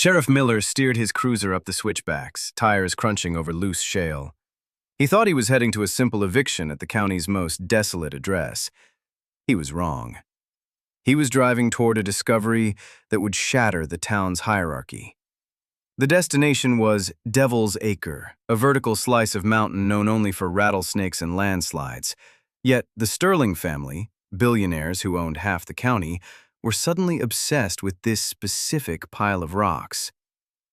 Sheriff Miller steered his cruiser up the switchbacks, tires crunching over loose shale. He thought he was heading to a simple eviction at the county's most desolate address. He was wrong. He was driving toward a discovery that would shatter the town's hierarchy. The destination was Devil's Acre, a vertical slice of mountain known only for rattlesnakes and landslides. Yet the Sterling family, billionaires who owned half the county, were suddenly obsessed with this specific pile of rocks.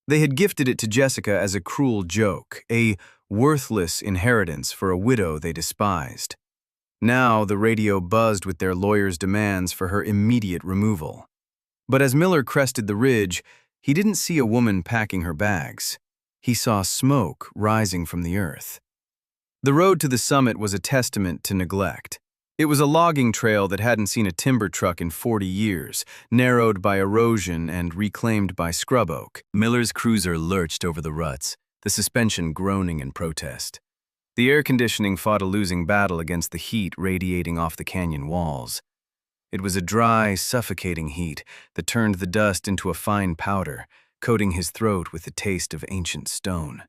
They had gifted it to Jessica as a cruel joke, a worthless inheritance for a widow they despised. Now the radio buzzed with their lawyers' demands for her immediate removal. But as Miller crested the ridge, he didn't see a woman packing her bags. He saw smoke rising from the earth. The road to the summit was a testament to neglect. It was a logging trail that hadn't seen a timber truck in 40 years, narrowed by erosion and reclaimed by scrub oak. Miller's cruiser lurched over the ruts, the suspension groaning in protest. The air conditioning fought a losing battle against the heat radiating off the canyon walls. It was a dry, suffocating heat that turned the dust into a fine powder, coating his throat with the taste of ancient stone.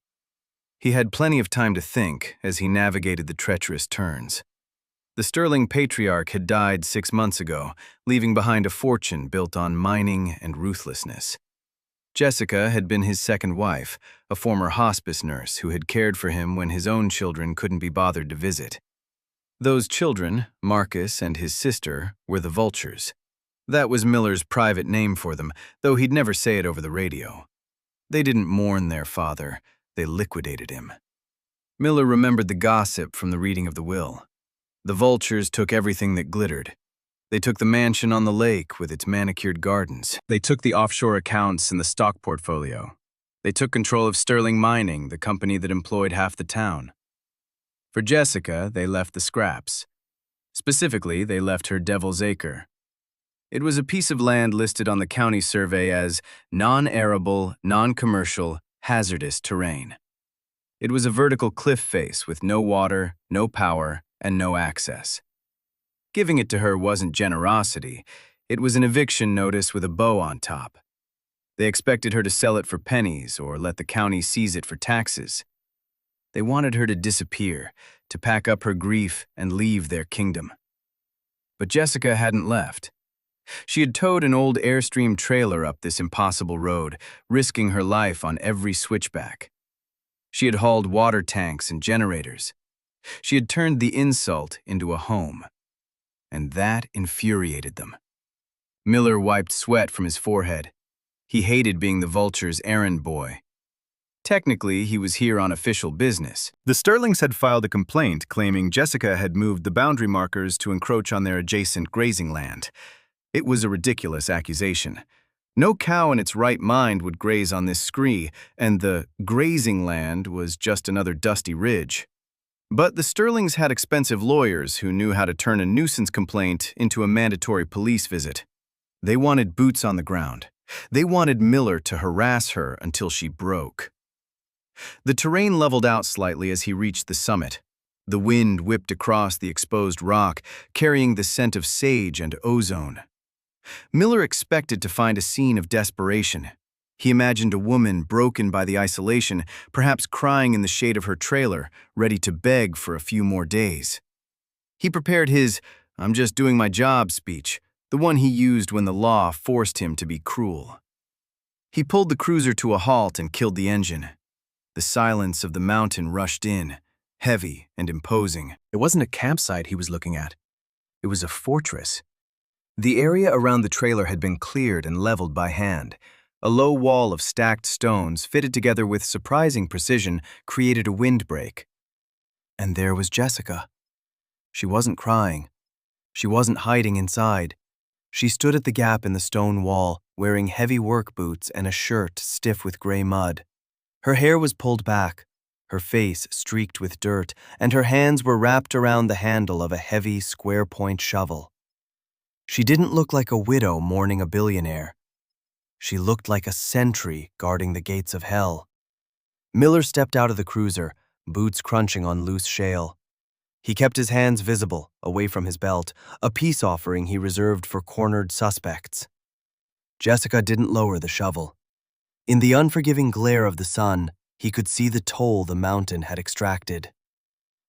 He had plenty of time to think as he navigated the treacherous turns. The Sterling patriarch had died 6 months ago, leaving behind a fortune built on mining and ruthlessness. Jessica had been his second wife, a former hospice nurse who had cared for him when his own children couldn't be bothered to visit. Those children, Marcus and his sister, were the Vultures. That was Miller's private name for them, though he'd never say it over the radio. They didn't mourn their father, they liquidated him. Miller remembered the gossip from the reading of the will. The Vultures took everything that glittered. They took the mansion on the lake with its manicured gardens. They took the offshore accounts and the stock portfolio. They took control of Sterling Mining, the company that employed half the town. For Jessica, they left the scraps. Specifically, they left her Devil's Acre. It was a piece of land listed on the county survey as non-arable, non-commercial, hazardous terrain. It was a vertical cliff face with no water, no power, and no access. Giving it to her wasn't generosity, it was an eviction notice with a bow on top. They expected her to sell it for pennies or let the county seize it for taxes. They wanted her to disappear, to pack up her grief and leave their kingdom. But Jessica hadn't left. She had towed an old Airstream trailer up this impossible road, risking her life on every switchback. She had hauled water tanks and generators. She had turned the insult into a home. And that infuriated them. Miller wiped sweat from his forehead. He hated being the Vulture's errand boy. Technically, he was here on official business. The Sterlings had filed a complaint claiming Jessica had moved the boundary markers to encroach on their adjacent grazing land. It was a ridiculous accusation. No cow in its right mind would graze on this scree, and the grazing land was just another dusty ridge. But the Sterlings had expensive lawyers who knew how to turn a nuisance complaint into a mandatory police visit. They wanted boots on the ground. They wanted Miller to harass her until she broke. The terrain leveled out slightly as he reached the summit. The wind whipped across the exposed rock, carrying the scent of sage and ozone. Miller expected to find a scene of desperation. He imagined a woman broken by the isolation, perhaps crying in the shade of her trailer, ready to beg for a few more days. He prepared his "I'm just doing my job" speech, the one he used when the law forced him to be cruel. He pulled the cruiser to a halt and killed the engine. The silence of the mountain rushed in, heavy and imposing. It wasn't a campsite he was looking at. It was a fortress. The area around the trailer had been cleared and leveled by hand. A low wall of stacked stones, fitted together with surprising precision, created a windbreak. And there was Jessica. She wasn't crying. She wasn't hiding inside. She stood at the gap in the stone wall, wearing heavy work boots and a shirt stiff with gray mud. Her hair was pulled back, her face streaked with dirt, and her hands were wrapped around the handle of a heavy, square-point shovel. She didn't look like a widow mourning a billionaire. She looked like a sentry guarding the gates of hell. Miller stepped out of the cruiser, boots crunching on loose shale. He kept his hands visible, away from his belt, a peace offering he reserved for cornered suspects. Jessica didn't lower the shovel. In the unforgiving glare of the sun, he could see the toll the mountain had extracted.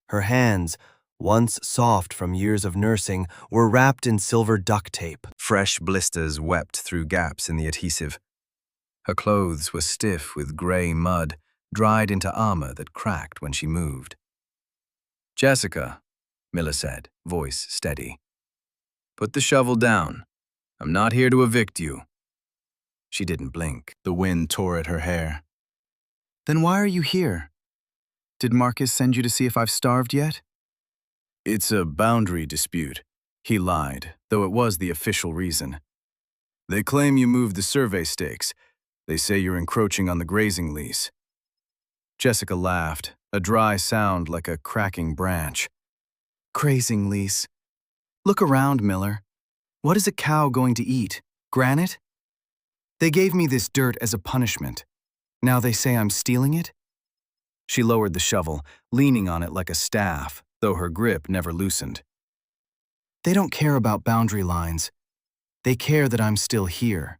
Her hands, once soft from years of nursing, were wrapped in silver duct tape. Fresh blisters wept through gaps in the adhesive. Her clothes were stiff with gray mud, dried into armor that cracked when she moved. "Jessica," Miller said, voice steady. "Put the shovel down. I'm not here to evict you." She didn't blink. The wind tore at her hair. "Then why are you here? Did Marcus send you to see if I've starved yet?" "It's a boundary dispute." He lied, though it was the official reason. "They claim you moved the survey stakes. They say you're encroaching on the grazing lease." Jessica laughed, a dry sound like a cracking branch. "Grazing lease. Look around, Miller. What is a cow going to eat? Granite? They gave me this dirt as a punishment. Now they say I'm stealing it?" She lowered the shovel, leaning on it like a staff, though her grip never loosened. "They don't care about boundary lines. They care that I'm still here."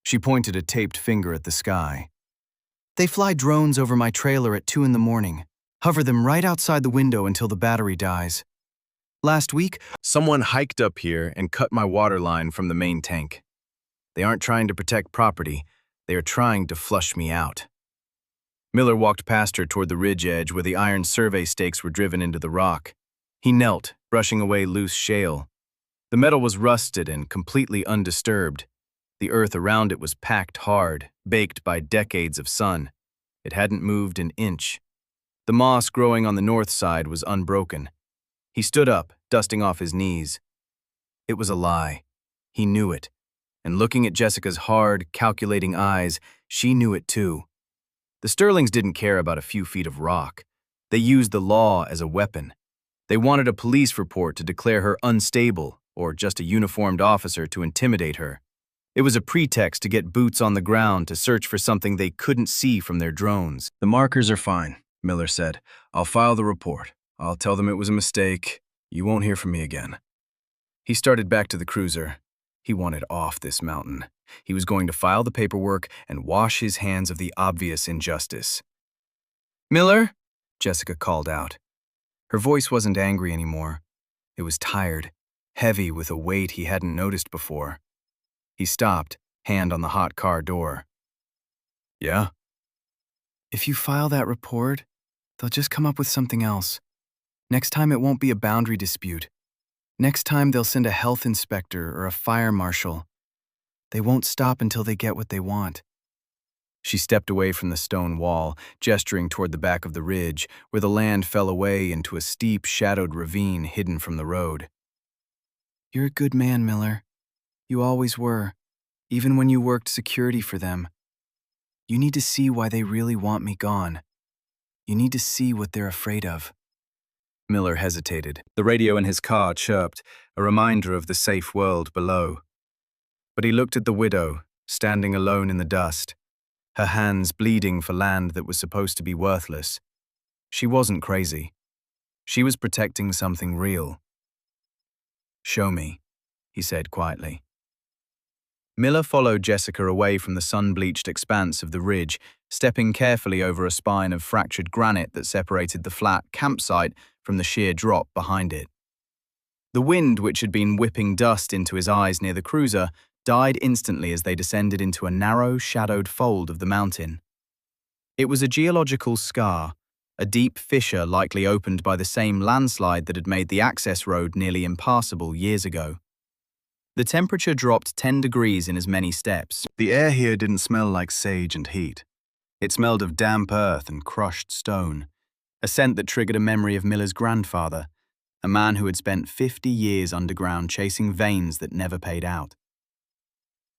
She pointed a taped finger at the sky. "They fly drones over my trailer at 2 a.m, hover them right outside the window until the battery dies. Last week, someone hiked up here and cut my water line from the main tank. They aren't trying to protect property, they are trying to flush me out." Miller walked past her toward the ridge edge where the iron survey stakes were driven into the rock. He knelt, brushing away loose shale. The metal was rusted and completely undisturbed. The earth around it was packed hard, baked by decades of sun. It hadn't moved an inch. The moss growing on the north side was unbroken. He stood up, dusting off his knees. It was a lie. He knew it. And looking at Jessica's hard, calculating eyes, she knew it too. The Sterlings didn't care about a few feet of rock. They used the law as a weapon. They wanted a police report to declare her unstable, or just a uniformed officer to intimidate her. It was a pretext to get boots on the ground to search for something they couldn't see from their drones. "The markers are fine," Miller said. "I'll file the report. I'll tell them it was a mistake. You won't hear from me again." He started back to the cruiser. He wanted off this mountain. He was going to file the paperwork and wash his hands of the obvious injustice. "Miller?" Jessica called out. Her voice wasn't angry anymore. It was tired, heavy with a weight he hadn't noticed before. He stopped, hand on the hot car door. "Yeah?" "If you file that report, they'll just come up with something else. Next time it won't be a boundary dispute. Next time they'll send a health inspector or a fire marshal. They won't stop until they get what they want." She stepped away from the stone wall, gesturing toward the back of the ridge, where the land fell away into a steep, shadowed ravine hidden from the road. "You're a good man, Miller. You always were, even when you worked security for them. You need to see why they really want me gone. You need to see what they're afraid of." Miller hesitated. The radio in his car chirped, a reminder of the safe world below. But he looked at the widow, standing alone in the dust, her hands bleeding for land that was supposed to be worthless. She wasn't crazy. She was protecting something real. "Show me," he said quietly. Miller followed Jessica away from the sun-bleached expanse of the ridge, stepping carefully over a spine of fractured granite that separated the flat campsite from the sheer drop behind it. The wind, which had been whipping dust into his eyes near the cruiser, died instantly as they descended into a narrow, shadowed fold of the mountain. It was a geological scar, a deep fissure likely opened by the same landslide that had made the access road nearly impassable years ago. The temperature dropped 10 degrees in as many steps. The air here didn't smell like sage and heat. It smelled of damp earth and crushed stone, a scent that triggered a memory of Miller's grandfather, a man who had spent 50 years underground chasing veins that never paid out.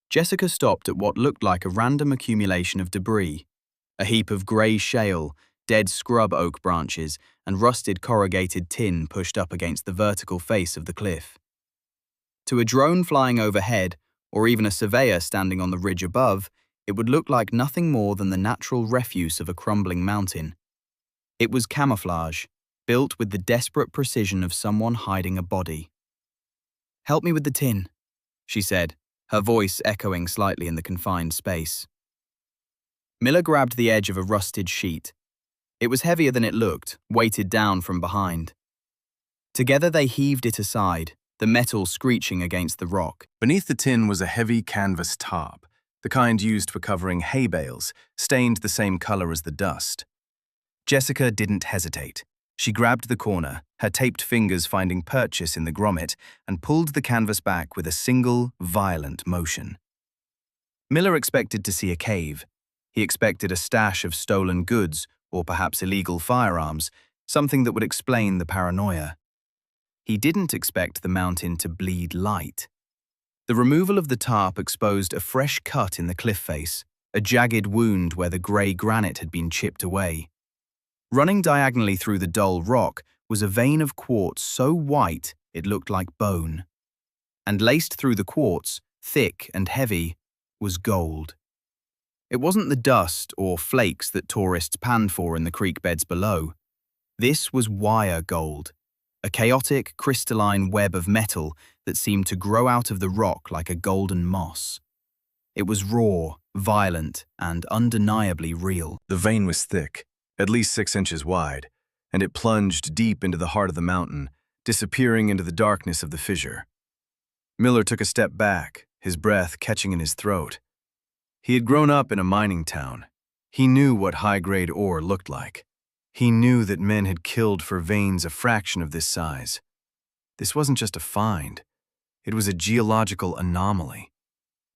Jessica stopped at what looked like a random accumulation of debris, a heap of grey shale, dead scrub oak branches, and rusted corrugated tin pushed up against the vertical face of the cliff. To a drone flying overhead, or even a surveyor standing on the ridge above, it would look like nothing more than the natural refuse of a crumbling mountain. It was camouflage, built with the desperate precision of someone hiding a body. "Help me with the tin," she said, her voice echoing slightly in the confined space. Miller grabbed the edge of a rusted sheet. It was heavier than it looked, weighted down from behind. Together they heaved it aside, the metal screeching against the rock. Beneath the tin was a heavy canvas top, the kind used for covering hay bales, stained the same color as the dust. Jessica didn't hesitate. She grabbed the corner, her taped fingers finding purchase in the grommet, and pulled the canvas back with a single, violent motion. Miller expected to see a cave. He expected a stash of stolen goods, or perhaps illegal firearms, something that would explain the paranoia. He didn't expect the mountain to bleed light. The removal of the tarp exposed a fresh cut in the cliff face, a jagged wound where the grey granite had been chipped away. Running diagonally through the dull rock was a vein of quartz so white it looked like bone. And laced through the quartz, thick and heavy, was gold. It wasn't the dust or flakes that tourists panned for in the creek beds below. This was wire gold, a chaotic, crystalline web of metal that seemed to grow out of the rock like a golden moss. It was raw, violent, and undeniably real. The vein was thick, at least 6 inches wide, and it plunged deep into the heart of the mountain, disappearing into the darkness of the fissure. Miller took a step back, his breath catching in his throat. He had grown up in a mining town. He knew what high-grade ore looked like. He knew that men had killed for veins a fraction of this size. This wasn't just a find. It was a geological anomaly.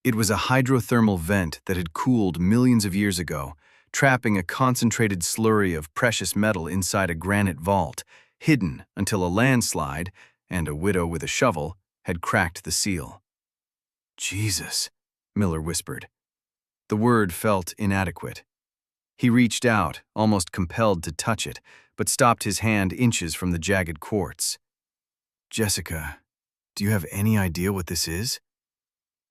It was a hydrothermal vent that had cooled millions of years ago, trapping a concentrated slurry of precious metal inside a granite vault, hidden until a landslide, and a widow with a shovel, had cracked the seal. "Jesus," Miller whispered. The word felt inadequate. He reached out, almost compelled to touch it, but stopped his hand inches from the jagged quartz. "Jessica, do you have any idea what this is?"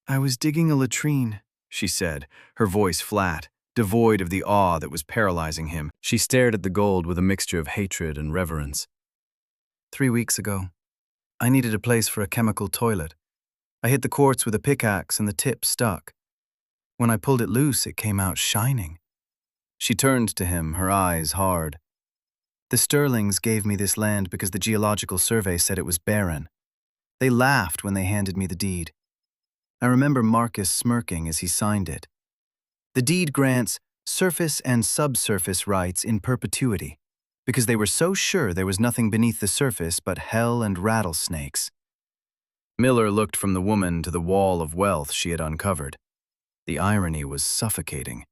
"I was digging a latrine," she said, her voice flat, devoid of the awe that was paralyzing him. She stared at the gold with a mixture of hatred and reverence. 3 weeks ago, I needed a place for a chemical toilet. I hit the quartz with a pickaxe and the tip stuck. When I pulled it loose, it came out shining." She turned to him, her eyes hard. "The Sterlings gave me this land because the Geological Survey said it was barren. They laughed when they handed me the deed. I remember Marcus smirking as he signed it. The deed grants surface and subsurface rights in perpetuity, because they were so sure there was nothing beneath the surface but hell and rattlesnakes." Miller looked from the woman to the wall of wealth she had uncovered. The irony was suffocating.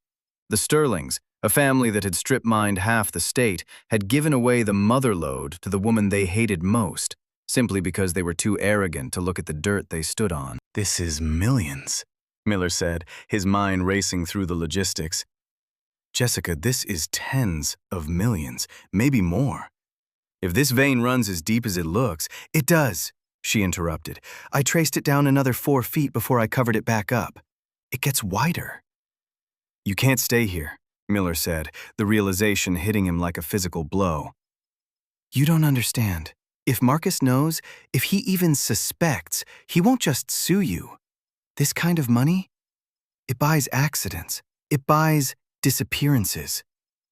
The Sterlings, a family that had strip-mined half the state, had given away the motherlode to the woman they hated most, simply because they were too arrogant to look at the dirt they stood on. "This is millions," Miller said, his mind racing through the logistics. "Jessica, this is tens of millions, maybe more. If this vein runs as deep as it looks—" "It does," she interrupted. "I traced it down another 4 feet before I covered it back up. It gets wider." "You can't stay here," Miller said, the realization hitting him like a physical blow. "You don't understand. If Marcus knows, if he even suspects, he won't just sue you. This kind of money, it buys accidents. It buys disappearances."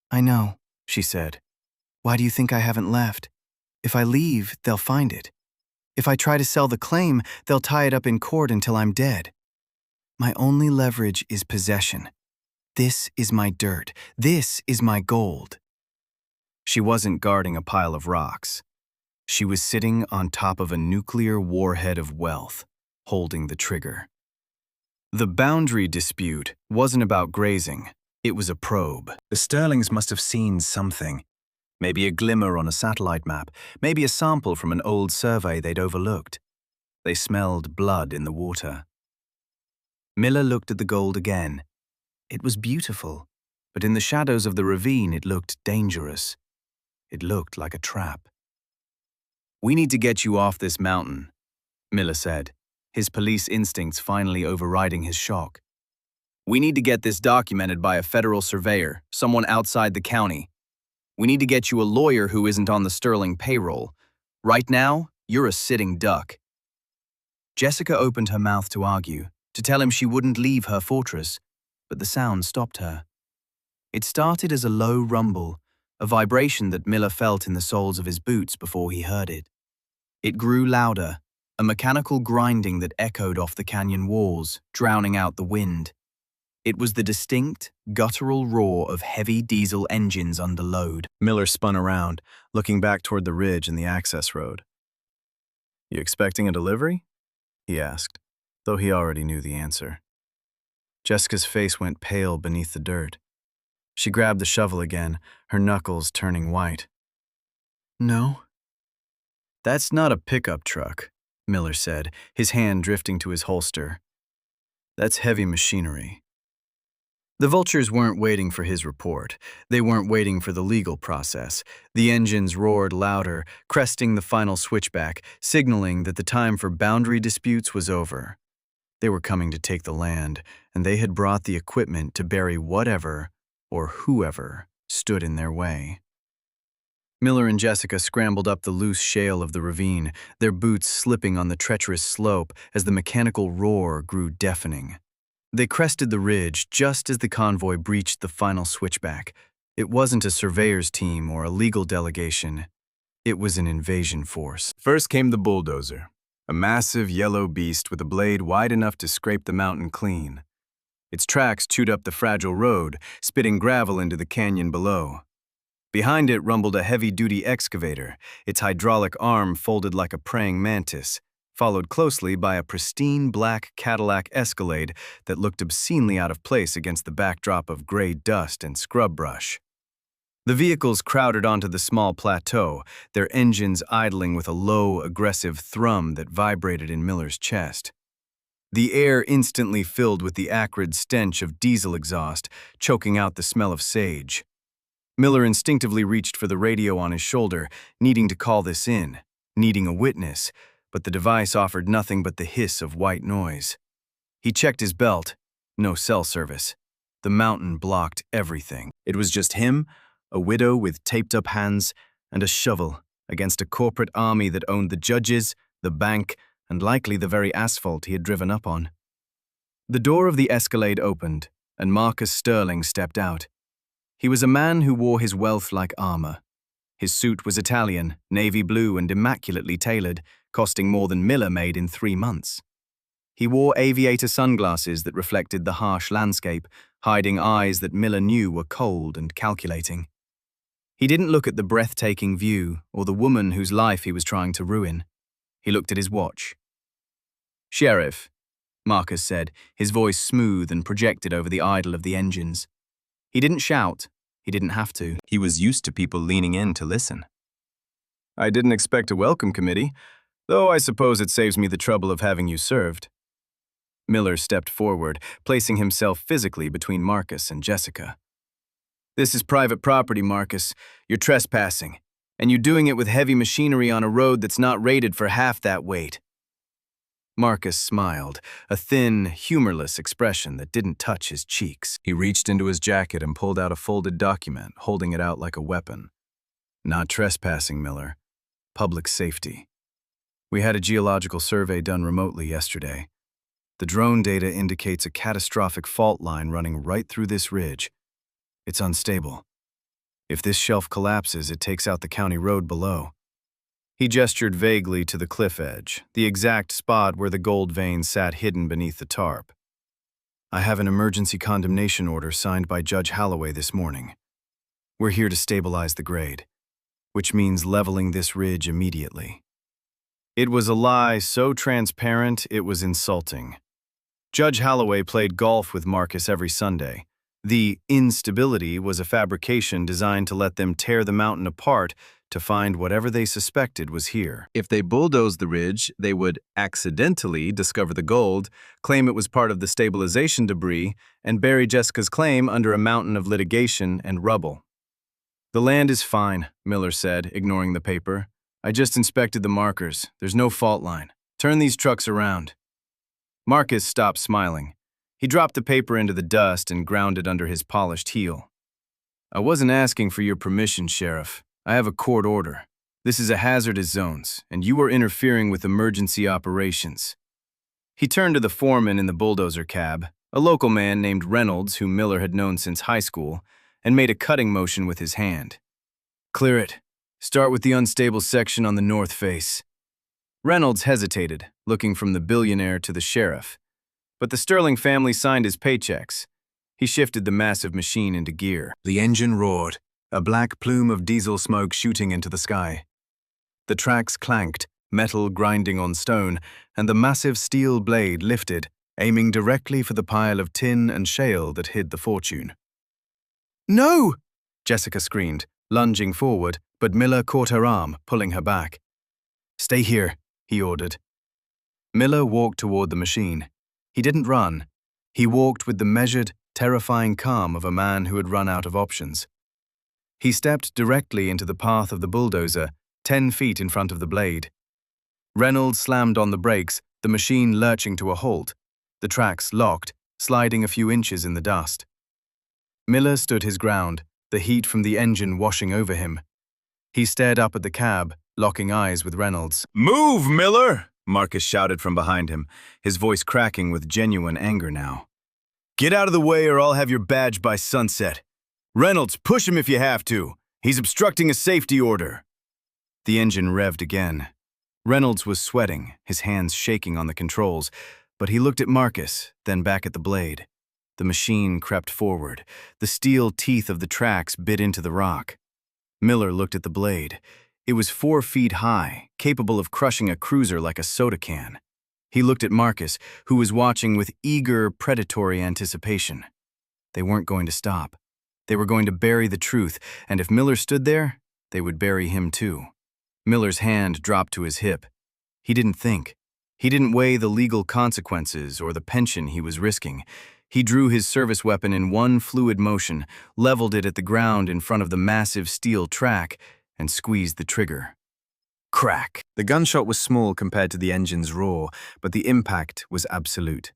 "I know," she said. "Why do you think I haven't left? If I leave, they'll find it. If I try to sell the claim, they'll tie it up in court until I'm dead. My only leverage is possession. This is my dirt. This is my gold." She wasn't guarding a pile of rocks. She was sitting on top of a nuclear warhead of wealth, holding the trigger. The boundary dispute wasn't about grazing. It was a probe. The Sterlings must have seen something. Maybe a glimmer on a satellite map, maybe a sample from an old survey they'd overlooked. They smelled blood in the water. Miller looked at the gold again. It was beautiful, but in the shadows of the ravine it looked dangerous. It looked like a trap. "We need to get you off this mountain," Miller said, his police instincts finally overriding his shock. "We need to get this documented by a federal surveyor, someone outside the county. We need to get you a lawyer who isn't on the Sterling payroll. Right now, you're a sitting duck." Jessica opened her mouth to argue, to tell him she wouldn't leave her fortress, but the sound stopped her. It started as a low rumble, a vibration that Miller felt in the soles of his boots before he heard it. It grew louder, a mechanical grinding that echoed off the canyon walls, drowning out the wind. It was the distinct, guttural roar of heavy diesel engines under load. Miller spun around, looking back toward the ridge and the access road. "You expecting a delivery?" he asked, though he already knew the answer. Jessica's face went pale beneath the dirt. She grabbed the shovel again, her knuckles turning white. "No." "That's not a pickup truck," Miller said, his hand drifting to his holster. "That's heavy machinery." The vultures weren't waiting for his report. They weren't waiting for the legal process. The engines roared louder, cresting the final switchback, signaling that the time for boundary disputes was over. They were coming to take the land, and they had brought the equipment to bury whatever or whoever stood in their way. Miller and Jessica scrambled up the loose shale of the ravine, their boots slipping on the treacherous slope as the mechanical roar grew deafening. They crested the ridge just as the convoy breached the final switchback. It wasn't a surveyor's team or a legal delegation. It was an invasion force. First came the bulldozer, a massive yellow beast with a blade wide enough to scrape the mountain clean. Its tracks chewed up the fragile road, spitting gravel into the canyon below. Behind it rumbled a heavy-duty excavator, its hydraulic arm folded like a praying mantis, followed closely by a pristine black Cadillac Escalade that looked obscenely out of place against the backdrop of gray dust and scrub brush. The vehicles crowded onto the small plateau, their engines idling with a low, aggressive thrum that vibrated in Miller's chest. The air instantly filled with the acrid stench of diesel exhaust, choking out the smell of sage. Miller instinctively reached for the radio on his shoulder, needing to call this in, needing a witness, but the device offered nothing but the hiss of white noise. He checked his belt. No cell service. The mountain blocked everything. It was just him, a widow with taped-up hands, and a shovel against a corporate army that owned the judges, the bank, and likely the very asphalt he had driven up on. The door of the Escalade opened, and Marcus Sterling stepped out. He was a man who wore his wealth like armor. His suit was Italian, navy blue and immaculately tailored, costing more than Miller made in 3 months. He wore aviator sunglasses that reflected the harsh landscape, hiding eyes that Miller knew were cold and calculating. He didn't look at the breathtaking view or the woman whose life he was trying to ruin. He looked at his watch. "Sheriff," Marcus said, his voice smooth and projected over the idle of the engines. He didn't shout. He didn't have to. He was used to people leaning in to listen. "I didn't expect a welcome committee, though I suppose it saves me the trouble of having you served." Miller stepped forward, placing himself physically between Marcus and Jessica. "This is private property, Marcus. You're trespassing, and you're doing it with heavy machinery on a road that's not rated for half that weight." Marcus smiled, a thin, humorless expression that didn't touch his cheeks. He reached into his jacket and pulled out a folded document, holding it out like a weapon. "Not trespassing, Miller. Public safety. We had a geological survey done remotely yesterday. The drone data indicates a catastrophic fault line running right through this ridge. It's unstable. If this shelf collapses, it takes out the county road below." He gestured vaguely to the cliff edge, the exact spot where the gold vein sat hidden beneath the tarp. "I have an emergency condemnation order signed by Judge Holloway this morning. We're here to stabilize the grade, which means leveling this ridge immediately." It was a lie so transparent it was insulting. Judge Holloway played golf with Marcus every Sunday. The instability was a fabrication designed to let them tear the mountain apart to find whatever they suspected was here. If they bulldozed the ridge, they would accidentally discover the gold, claim it was part of the stabilization debris, and bury Jessica's claim under a mountain of litigation and rubble. "The land is fine," Miller said, ignoring the paper. "I just inspected the markers. There's no fault line. Turn these trucks around." Marcus stopped smiling. He dropped the paper into the dust and ground it under his polished heel. "I wasn't asking for your permission, Sheriff. I have a court order. This is a hazardous zones, and you are interfering with emergency operations." He turned to the foreman in the bulldozer cab, a local man named Reynolds whom Miller had known since high school, and made a cutting motion with his hand. "Clear it. Start with the unstable section on the north face." Reynolds hesitated, looking from the billionaire to the sheriff. But the Sterling family signed his paychecks. He shifted the massive machine into gear. The engine roared, a black plume of diesel smoke shooting into the sky. The tracks clanked, metal grinding on stone, and the massive steel blade lifted, aiming directly for the pile of tin and shale that hid the fortune. "No!" Jessica screamed, lunging forward, but Miller caught her arm, pulling her back. "Stay here," he ordered. Miller walked toward the machine. He didn't run. He walked with the measured, terrifying calm of a man who had run out of options. He stepped directly into the path of the bulldozer, 10 feet in front of the blade. Reynolds slammed on the brakes, the machine lurching to a halt. The tracks locked, sliding a few inches in the dust. Miller stood his ground, the heat from the engine washing over him. He stared up at the cab, locking eyes with Reynolds. "Move, Miller!" Marcus shouted from behind him, his voice cracking with genuine anger now. "Get out of the way or I'll have your badge by sunset. Reynolds, push him if you have to. He's obstructing a safety order." The engine revved again. Reynolds was sweating, his hands shaking on the controls, but he looked at Marcus, then back at the blade. The machine crept forward. The steel teeth of the tracks bit into the rock. Miller looked at the blade. It was 4 feet high, capable of crushing a cruiser like a soda can. He looked at Marcus, who was watching with eager, predatory anticipation. They weren't going to stop. They were going to bury the truth, and if Miller stood there, they would bury him too. Miller's hand dropped to his hip. He didn't think. He didn't weigh the legal consequences or the pension he was risking. He drew his service weapon in one fluid motion, leveled it at the ground in front of the massive steel track, and squeezed the trigger. Crack! The gunshot was small compared to the engine's roar, but the impact was absolute.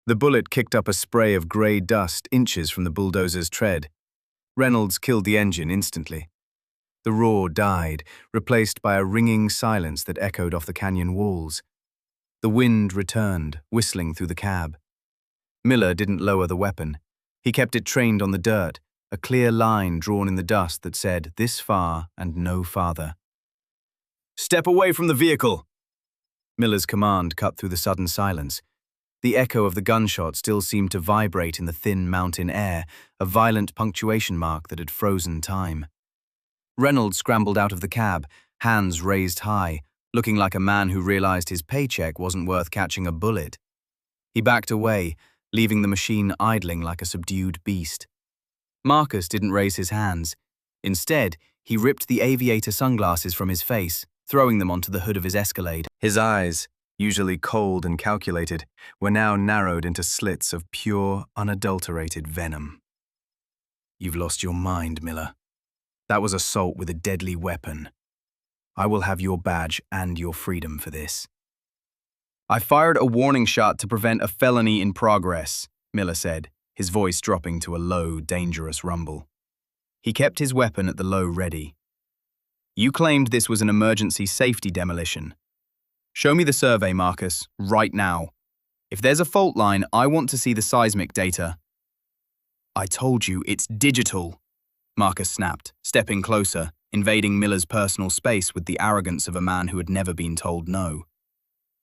The bullet kicked up a spray of grey dust inches from the bulldozer's tread. Reynolds killed the engine instantly. The roar died, replaced by a ringing silence that echoed off the canyon walls. The wind returned, whistling through the cab. Miller didn't lower the weapon. He kept it trained on the dirt, a clear line drawn in the dust that said, "This far and no farther." "Step away from the vehicle!" Miller's command cut through the sudden silence. The echo of the gunshot still seemed to vibrate in the thin mountain air, a violent punctuation mark that had frozen time. Reynolds scrambled out of the cab, hands raised high, looking like a man who realized his paycheck wasn't worth catching a bullet. He backed away, leaving the machine idling like a subdued beast. Marcus didn't raise his hands. Instead, he ripped the aviator sunglasses from his face, throwing them onto the hood of his Escalade. His eyes, usually cold and calculated, were now narrowed into slits of pure, unadulterated venom. "You've lost your mind, Miller. That was assault with a deadly weapon. I will have your badge and your freedom for this." "I fired a warning shot to prevent a felony in progress," Miller said, his voice dropping to a low, dangerous rumble. He kept his weapon at the low ready. "You claimed this was an emergency safety demolition. Show me the survey, Marcus, right now. If there's a fault line, I want to see the seismic data." "I told you, it's digital," Marcus snapped, stepping closer, invading Miller's personal space with the arrogance of a man who had never been told no.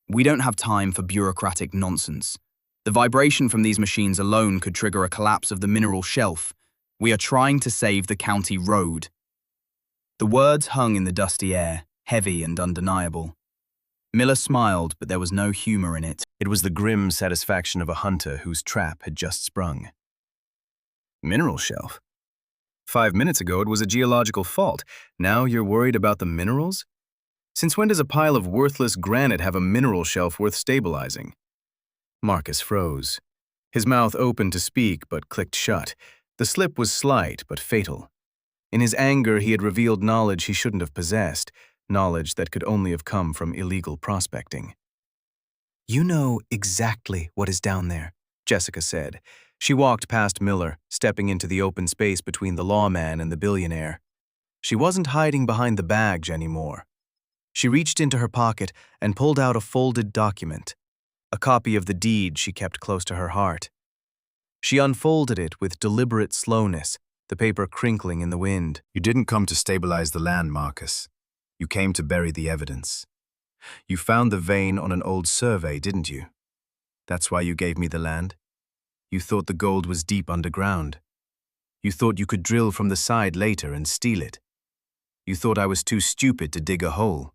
"We don't have time for bureaucratic nonsense. The vibration from these machines alone could trigger a collapse of the mineral shelf. We are trying to save the county road." The words hung in the dusty air, heavy and undeniable. Miller smiled, but there was no humor in it. It was the grim satisfaction of a hunter whose trap had just sprung. "Mineral shelf? 5 minutes ago it was a geological fault. Now you're worried about the minerals? Since when does a pile of worthless granite have a mineral shelf worth stabilizing?" Marcus froze. His mouth opened to speak, but clicked shut. The slip was slight, but fatal. In his anger, he had revealed knowledge he shouldn't have possessed, knowledge that could only have come from illegal prospecting. "You know exactly what is down there," Jessica said. She walked past Miller, stepping into the open space between the lawman and the billionaire. She wasn't hiding behind the badge anymore. She reached into her pocket and pulled out a folded document, a copy of the deed she kept close to her heart. She unfolded it with deliberate slowness, the paper crinkling in the wind. You didn't come to stabilize the land, Marcus. You came to bury the evidence. You found the vein on an old survey, didn't you? That's why you gave me the land? You thought the gold was deep underground. You thought you could drill from the side later and steal it. You thought I was too stupid to dig a hole.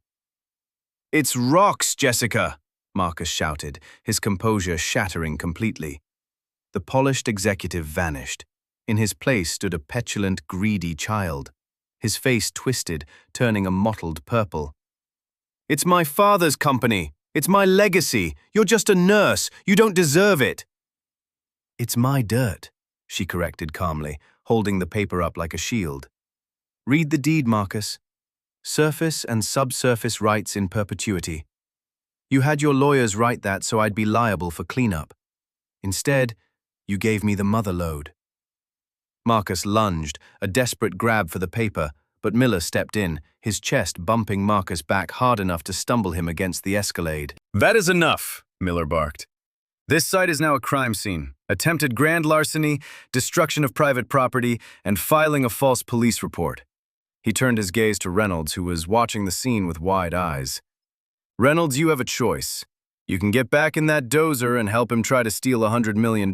"It's rocks, Jessica!" Marcus shouted, his composure shattering completely. The polished executive vanished. In his place stood a petulant, greedy child, his face twisted, turning a mottled purple. "It's my father's company. It's my legacy. You're just a nurse. You don't deserve it." "It's my dirt," she corrected calmly, holding the paper up like a shield. "Read the deed, Marcus. Surface and subsurface rights in perpetuity. You had your lawyers write that so I'd be liable for cleanup. Instead, you gave me the mother lode." Marcus lunged, a desperate grab for the paper, but Miller stepped in, his chest bumping Marcus back hard enough to stumble him against the escalade. "That is enough," Miller barked. "This site is now a crime scene. Attempted grand larceny, destruction of private property, and filing a false police report." He turned his gaze to Reynolds, who was watching the scene with wide eyes. "Reynolds, you have a choice. You can get back in that dozer and help him try to steal $100 million,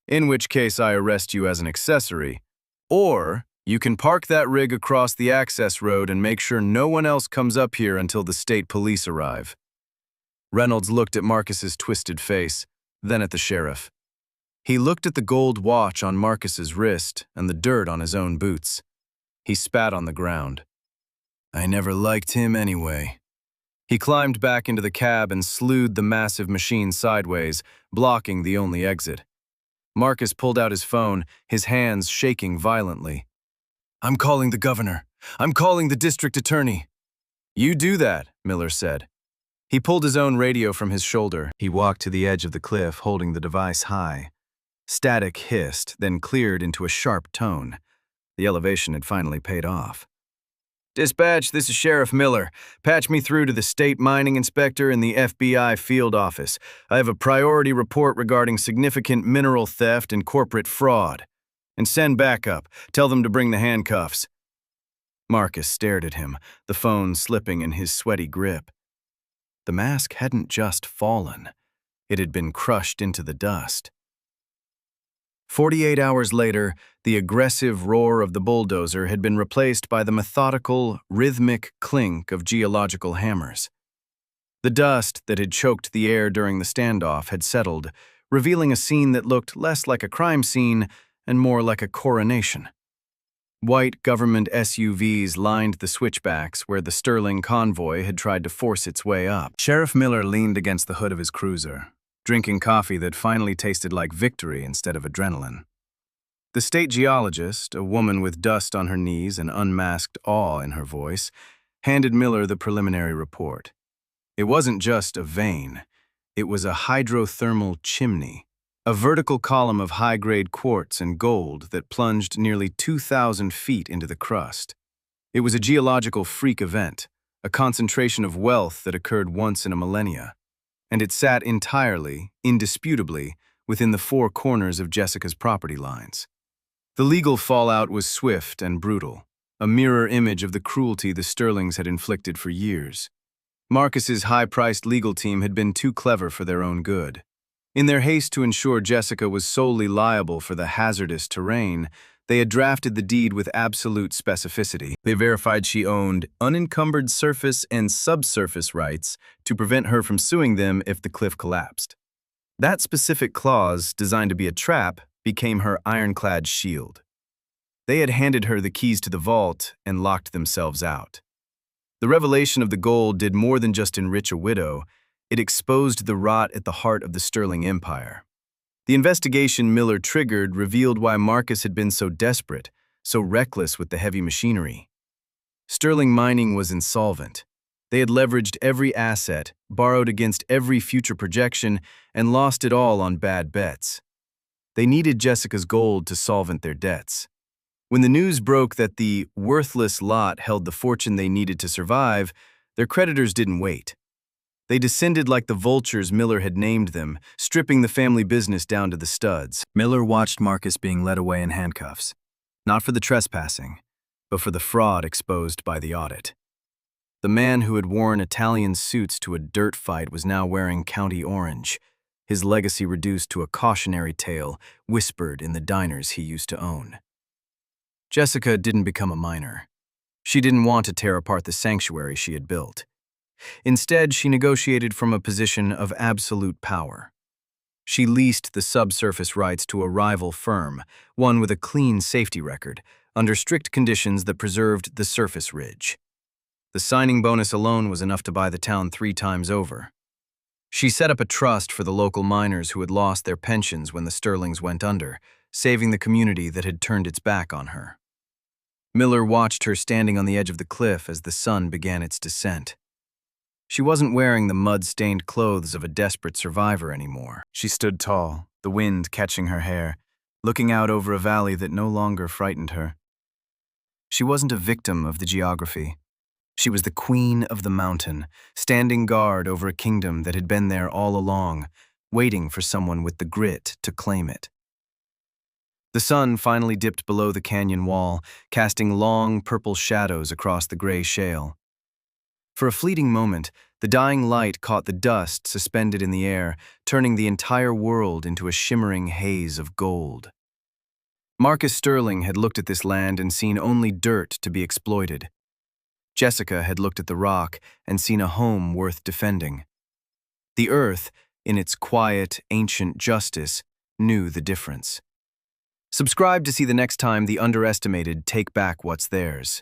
in which case I arrest you as an accessory. Or you can park that rig across the access road and make sure no one else comes up here until the state police arrive." Reynolds looked at Marcus's twisted face, then at the sheriff. He looked at the gold watch on Marcus's wrist and the dirt on his own boots. He spat on the ground. "I never liked him anyway." He climbed back into the cab and slewed the massive machine sideways, blocking the only exit. Marcus pulled out his phone, his hands shaking violently. "I'm calling the governor. I'm calling the district attorney." "You do that," Miller said. He pulled his own radio from his shoulder. He walked to the edge of the cliff, holding the device high. Static hissed, then cleared into a sharp tone. The elevation had finally paid off. "Dispatch, this is Sheriff Miller. Patch me through to the state mining inspector in the FBI field office. I have a priority report regarding significant mineral theft and corporate fraud. And send backup. Tell them to bring the handcuffs." Marcus stared at him, the phone slipping in his sweaty grip. The mask hadn't just fallen. It had been crushed into the dust. 48 hours later, the aggressive roar of the bulldozer had been replaced by the methodical, rhythmic clink of geological hammers. The dust that had choked the air during the standoff had settled, revealing a scene that looked less like a crime scene and more like a coronation. White government SUVs lined the switchbacks where the Sterling convoy had tried to force its way up. Sheriff Miller leaned against the hood of his cruiser, drinking coffee that finally tasted like victory instead of adrenaline. The state geologist, a woman with dust on her knees and unmasked awe in her voice, handed Miller the preliminary report. It wasn't just a vein. It was a hydrothermal chimney, a vertical column of high-grade quartz and gold that plunged nearly 2,000 feet into the crust. It was a geological freak event, a concentration of wealth that occurred once in a millennia. And it sat entirely, indisputably, within the four corners of Jessica's property lines. The legal fallout was swift and brutal, a mirror image of the cruelty the Sterlings had inflicted for years. Marcus's high-priced legal team had been too clever for their own good. In their haste to ensure Jessica was solely liable for the hazardous terrain, they had drafted the deed with absolute specificity. They verified she owned unencumbered surface and subsurface rights to prevent her from suing them if the cliff collapsed. That specific clause, designed to be a trap, became her ironclad shield. They had handed her the keys to the vault and locked themselves out. The revelation of the gold did more than just enrich a widow. It exposed the rot at the heart of the Sterling Empire. The investigation Miller triggered revealed why Marcus had been so desperate, so reckless with the heavy machinery. Sterling Mining was insolvent. They had leveraged every asset, borrowed against every future projection, and lost it all on bad bets. They needed Jessica's gold to solvent their debts. When the news broke that the worthless lot held the fortune they needed to survive, their creditors didn't wait. They descended like the vultures Miller had named them, stripping the family business down to the studs. Miller watched Marcus being led away in handcuffs. Not for the trespassing, but for the fraud exposed by the audit. The man who had worn Italian suits to a dirt fight was now wearing county orange, his legacy reduced to a cautionary tale whispered in the diners he used to own. Jessica didn't become a miner. She didn't want to tear apart the sanctuary she had built. Instead, she negotiated from a position of absolute power. She leased the subsurface rights to a rival firm, one with a clean safety record, under strict conditions that preserved the surface ridge. The signing bonus alone was enough to buy the town 3 times over. She set up a trust for the local miners who had lost their pensions when the Sterlings went under, saving the community that had turned its back on her. Miller watched her standing on the edge of the cliff as the sun began its descent. She wasn't wearing the mud-stained clothes of a desperate survivor anymore. She stood tall, the wind catching her hair, looking out over a valley that no longer frightened her. She wasn't a victim of the geography. She was the queen of the mountain, standing guard over a kingdom that had been there all along, waiting for someone with the grit to claim it. The sun finally dipped below the canyon wall, casting long purple shadows across the gray shale. For a fleeting moment, the dying light caught the dust suspended in the air, turning the entire world into a shimmering haze of gold. Marcus Sterling had looked at this land and seen only dirt to be exploited. Jessica had looked at the rock and seen a home worth defending. The earth, in its quiet, ancient justice, knew the difference. Subscribe to see the next time the underestimated take back what's theirs.